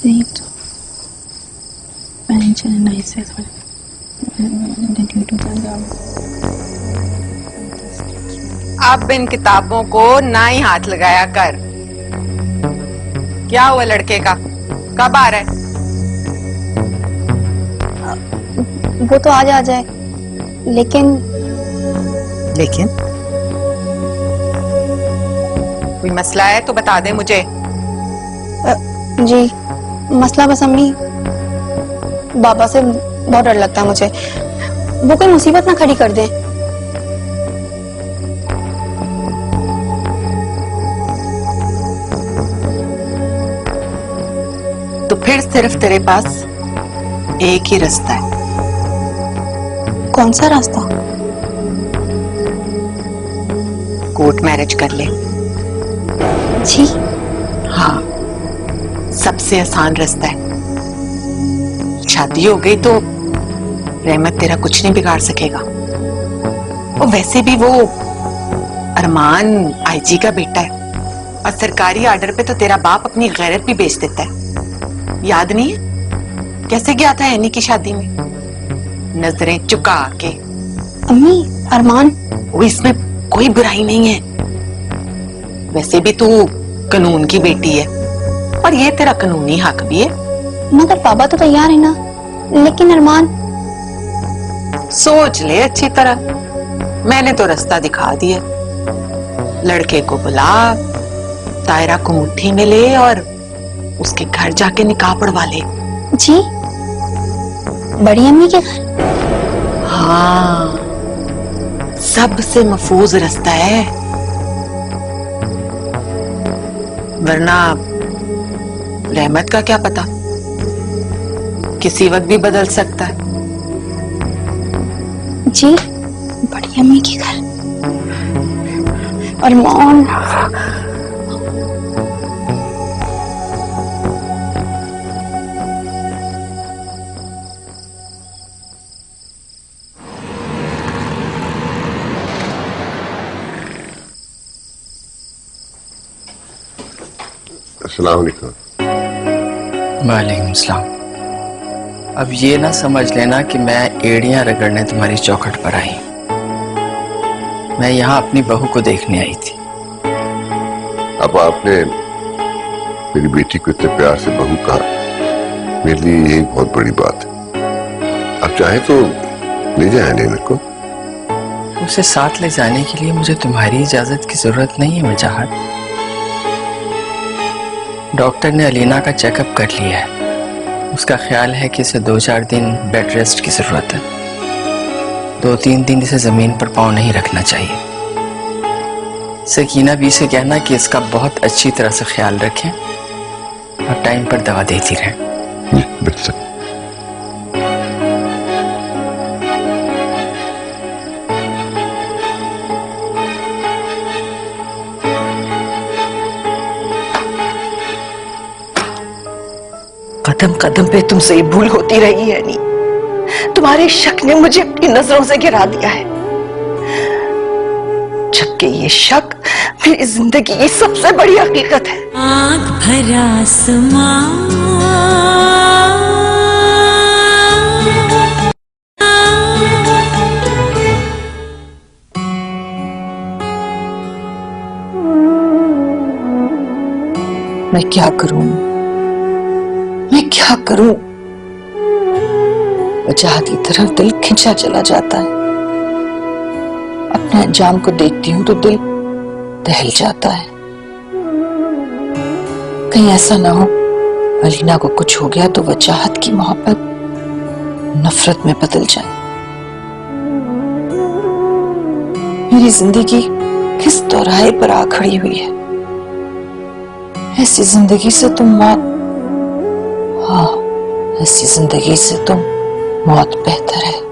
नहीं तो मैंने चलना इससे थोड़ा अब इन किताबों को ना ही हाथ लगाया कर। क्या हुआ लड़के का, कब आ रहा है? वो तो आज आ जाए, लेकिन कोई मसला है तो बता दे मुझे। जी मसला बस अम्मी, बाबा से बहुत डर लगता है मुझे, वो कोई मुसीबत ना खड़ी कर दे। तो फिर सिर्फ तेरे पास एक ही रास्ता है। कौन सा रास्ता? कोर्ट मैरिज कर ले। जी हाँ, सबसे आसान रास्ता है। शादी हो गई तो रहमत तेरा कुछ नहीं बिगाड़ सकेगा। और वैसे भी वो अरमान आईजी का बेटा है, और सरकारी आर्डर पे तो तेरा बाप अपनी गैरत भी बेच देता है। याद नहीं है कैसे गया था एनी की शादी में, नजरें चुका के? अम्मी अरमान, वो इसमें कोई बुराई नहीं है। वैसे भी तू कानून की बेटी है और ये तेरा कानूनी हक भी है। मगर पापा तो तैयार है ना, लेकिन अरमान। सोच ले अच्छी तरह, मैंने तो रास्ता दिखा दिया। लड़के को बुला, तायरा को मुट्ठी में ले और उसके घर जाके निकाह पढ़वा ले। जी बड़ी अम्मी के घर? हाँ, सबसे महफूज रास्ता है, वरना रहमत का क्या पता, किसी वक्त भी बदल सकता है। जी बड़ी अम्मी के घर। अरमान अस्सलाम वालेकुम। वालेकुम सलाम। अब ये ना समझ लेना कि मैं एड़ियां रगड़ने तुम्हारी चौखट पर आई। मैं यहाँ अपनी बहू को देखने आई थी। अब आपने मेरी बेटी को इतने प्यार से बहू कहा, मेरे लिए यही बहुत बड़ी बात है। आप चाहे तो ले जाए लेने को। उसे साथ ले जाने के लिए मुझे तुम्हारी इजाजत की जरूरत नहीं है वजाहत। डॉक्टर ने अलीना का चेकअप कर लिया है। उसका ख्याल है कि इसे 2-4 दिन बेड रेस्ट की जरूरत है। 2-3 दिन इसे जमीन पर पांव नहीं रखना चाहिए। सकीना भी से कहना कि इसका बहुत अच्छी तरह से ख्याल रखें और टाइम पर दवा देती रहें। बिल्कुल। कदम कदम पे तुमसे ये भूल होती रही है नहीं, तुम्हारे शक ने मुझे अपनी नजरों से गिरा दिया है, जबकि ये शक मेरी जिंदगी की सबसे बड़ी हकीकत है। आँख भरा आसमां मैं क्या करूं, मैं क्या करूं? वजाहत की तरफ दिल खिंचा चला जाता है। अपने अंजाम को देखती हूं तो दिल दहल जाता है। कहीं ऐसा ना हो अलीना को कुछ हो गया तो वजाहत की मोहब्बत नफरत में बदल जाए। मेरी जिंदगी किस दौराहे पर आ खड़ी हुई है। ऐसी जिंदगी से तुम मौत, हाँ, ऐसी जिंदगी से तुम मौत बेहतर है।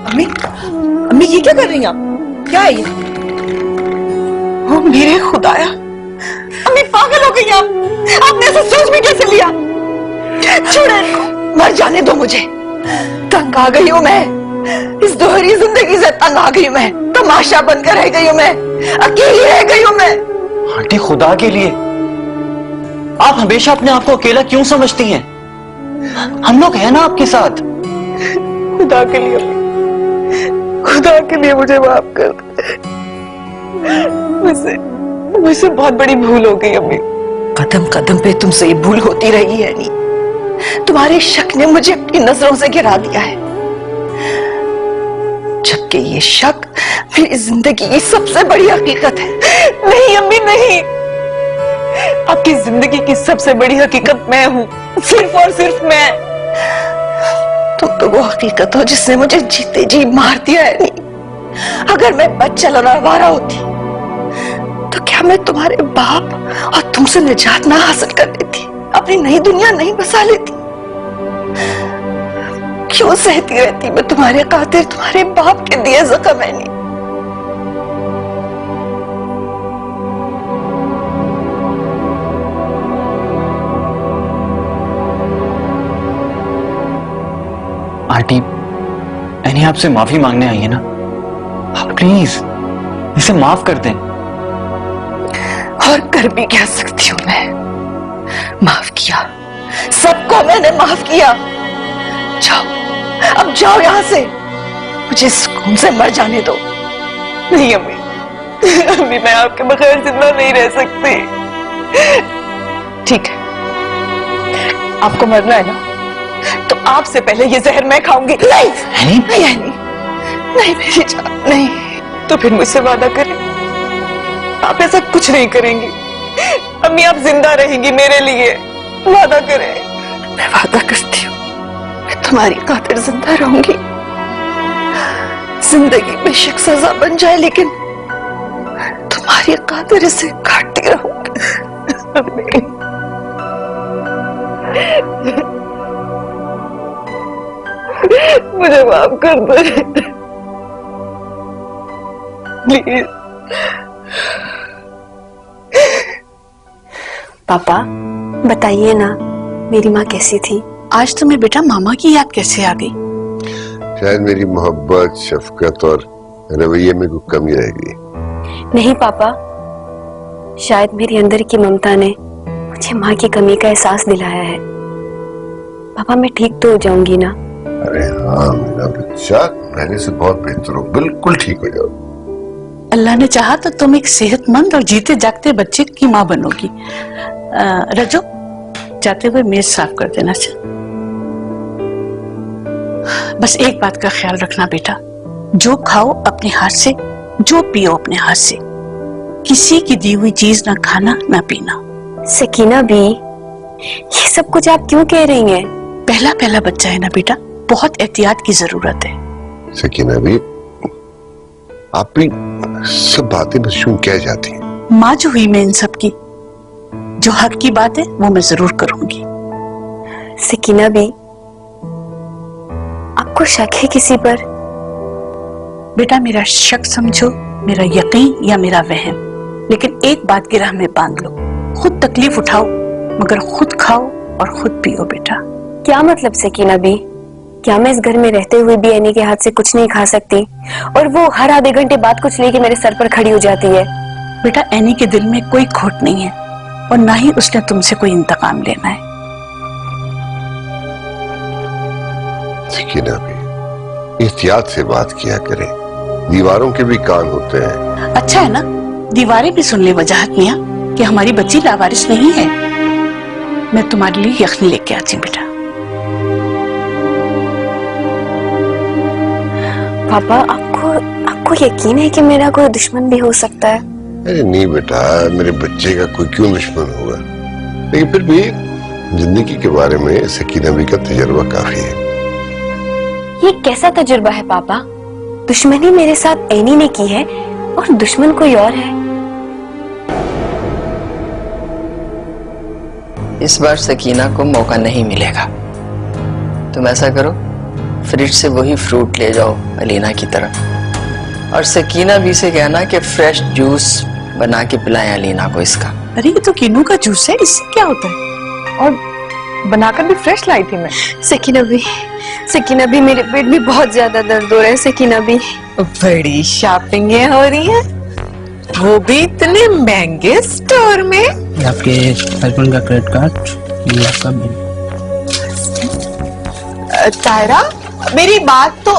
अम्मी, अम्मी ये क्या कर रही हैं आप? क्या है ये? ओ मेरे खुदाया, अम्मी पागल हो गई आप? आपने ऐसा सोच में कैसे लिया? छोड़ो इनको, मर जाने दो मुझे। तंग आ गई हूँ मैं, इस दोहरी जिंदगी से तंग आ गई हूँ मैं। तमाशा बनकर रह गई हूँ मैं, अकेली रह गई हूँ मैं। आंटी खुदा के लिए आप हमेशा अपने आप को अकेला क्यों समझती हैं? हम लोग हैं ना आपके साथ। खुदा के लिए, खुदा के लिए मुझे माफ कर दे। मुझसे बहुत बड़ी भूल हो गई अम्मी। कदम कदम पे तुमसे ये भूल होती रही है नहीं। तुम्हारे शक ने मुझे अपनी नजरों से गिरा दिया है, जबकि ये शक मेरी जिंदगी की सबसे बड़ी हकीकत है। नहीं अम्मी नहीं, आपकी जिंदगी की सबसे बड़ी हकीकत मैं हूं, सिर्फ और सिर्फ मैं। तुम तो वो हकीकत हो जिसने मुझे जीते जी मार दिया है। नहीं, अगर मैं बच्चा लड़ावारा होती तो क्या मैं तुम्हारे बाप और तुमसे निजात ना हासिल कर लेती, अपनी नई दुनिया नहीं बसा लेती? क्यों सहती रहती मैं तुम्हारे खातिर तुम्हारे बाप के दिए जख्म है? नहीं, आंटी एनी आपसे माफी मांगने आई है ना, आप प्लीज इसे माफ कर दें। और कर भी क्या सकती हूँ मैं? माफ किया, सबको मैंने माफ किया। जाओ, अब जाओ यहां से, मुझे सुकून से मर जाने दो। नहीं अम्मी, अम्मी मैं आपके बगैर जिंदा नहीं रह सकती। ठीक है, आपको मरना है ना, तो आपसे पहले ये जहर मैं खाऊंगी। नहीं नहीं नहीं नहीं मेरी जान नहीं। तो फिर मुझसे वादा करें, आप ऐसा कुछ नहीं करेंगी। अम्मी आप जिंदा रहेंगी मेरे लिए, वादा करें। मैं वादा करती हूँ, मैं तुम्हारी खातिर जिंदा रहूंगी। जिंदगी बेशक सजा बन जाए, लेकिन तुम्हारी खातिर इसे काटती रहूंगी। मुझे माफ कर दे प्लीज। पापा बताइए ना, मेरी माँ कैसी थी? आज तुम्हें बेटा मामा की याद कैसे आ गई? शायद मेरी मोहब्बत, शफकत और रवैये में कोई कमी रह गई। नहीं पापा, शायद मेरी अंदर की ममता ने मुझे माँ की कमी का एहसास दिलाया है। पापा मैं ठीक तो हो जाऊंगी ना? अरे हाँ मेरा बच्चा, पहले से बहुत बेहतर हो, बिल्कुल ठीक हो जाओ। अल्लाह ने चाहा तो तुम एक सेहतमंद और जीते जागते बच्चे की माँ बनोगी। रजो, जाते हुए मेज साफ कर देना। बस एक बात का ख्याल रखना बेटा, जो खाओ अपने हाथ से, जो पियो अपने हाथ से, किसी की दी हुई चीज ना खाना ना पीना। सकीना भी, ये सब कुछ आप क्यों कह रही हैं? पहला पहला बच्चा है ना बेटा, बहुत एहतियात की जरूरत है। सकीना भी, आप भी सब बातें बस यूं कह जाती हैं। माँ जो हुई मैं इन सब की, जो हक की बात है वो मैं जरूर करूंगी। सकीना भी, आपको शक है किसी पर? बेटा मेरा शक समझो, मेरा यकीन या मेरा वहम, लेकिन एक बात की राह में बांध लो, खुद तकलीफ उठाओ मगर खुद खाओ और खुद पियो बेटा। क्या मतलब सकीना भी? क्या मैं इस घर में रहते हुए भी एनी के हाथ से कुछ नहीं खा सकती, और वो हर आधे घंटे बाद कुछ लेके मेरे सर पर खड़ी हो जाती है? बेटा एनी के दिल में कोई खोट नहीं है और ना ही उसने तुमसे कोई इंतकाम लेना है। सकीना भी, एहतियात से बात किया करें, दीवारों के भी कान होते हैं। अच्छा है ना, दीवारें भी सुन ले वजाहत मियां कि हमारी बच्ची लावारिस नहीं है। मैं तुम्हारे लिए यखनी लेके आती हूँ बेटा। पापा आपको यकीन है कि मेरा कोई दुश्मन भी हो सकता है? अरे नहीं बेटा, मेरे बच्चे का कोई क्यों दुश्मन होगा, लेकिन फिर भी जिंदगी के बारे में सकीना भी का तजुर्बा काफी है। ये कैसा तजुर्बा है पापा? दुश्मनी मेरे साथ एनी ने की है और दुश्मन कोई और है। इस बार सकीना को मौका नहीं मिलेगा। तुम ऐसा करो, फ्रिज से वही फ्रूट ले जाओ अलीना की तरफ, और सकीना भी से कहना कि फ्रेश जूस बना के पिलाएं अलीना को इसका। अरे ये तो किन्नू का जूस है, इससे क्या होता है? और बनाकर भी फ्रेश लाई थी मैं। सकीना भी मेरे पेट में बहुत ज्यादा दर्द हो रहा है। सकीना भी बड़ी शॉपिंगें हो रही हैं, वो भी इतने महंगे स्टोर में। आपके हस्बैंड का क्रेडिट कार्ड, ये आपका बिल। तायरा, मेरी बात तो